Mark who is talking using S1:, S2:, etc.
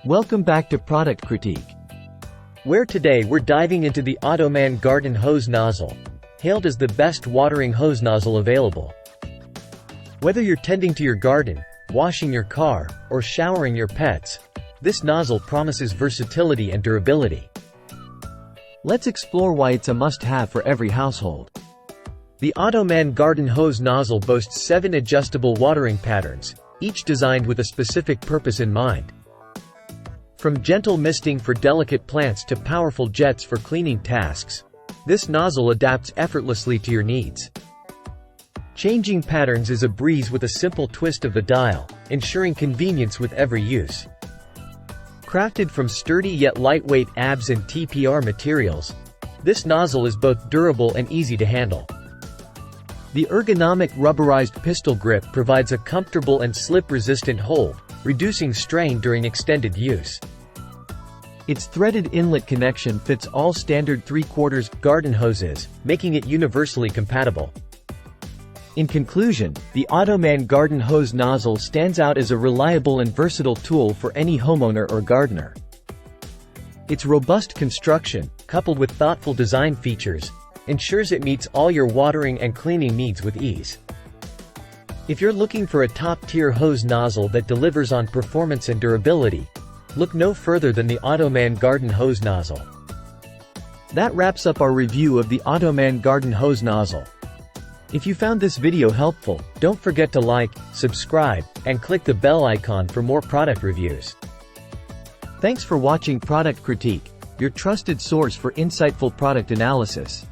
S1: Welcome back to Product Critique,
S2: where today we're diving into the AUTOMAN-Garden-Hose-Nozzle, hailed as the best watering hose nozzle available. Whether you're tending to your garden, washing your car, or showering your pets, this nozzle promises versatility and durability.
S1: let's explore why it's a must-have for every household.
S2: The AUTOMAN-Garden-Hose-Nozzle boasts 7 adjustable watering patterns, each designed with a specific purpose in mind. From gentle misting for delicate plants to powerful jets for cleaning tasks, this nozzle adapts effortlessly to your needs. Changing patterns is a breeze with a simple twist of the dial, ensuring convenience with every use. Crafted from sturdy yet lightweight ABS and TPR materials, this nozzle is both durable and easy to handle. The ergonomic rubberized pistol grip provides a comfortable and slip-resistant hold, reducing strain during extended use. Its threaded inlet connection fits all standard 3/4 garden hoses, making it universally compatible. In conclusion, the AUTOMAN-Garden-Hose-Nozzle stands out as a reliable and versatile tool for any homeowner or gardener. Its robust construction, coupled with thoughtful design features, ensures it meets all your watering and cleaning needs with ease. If you're looking for a top-tier hose nozzle that delivers on performance and durability, look no further than the AUTOMAN-Garden-Hose-Nozzle. That wraps up our review of the AUTOMAN-Garden-Hose-Nozzle. If you found this video helpful, don't forget to like, subscribe, and click the bell icon for more product reviews. Thanks for watching Product Critique, your trusted source for insightful product analysis.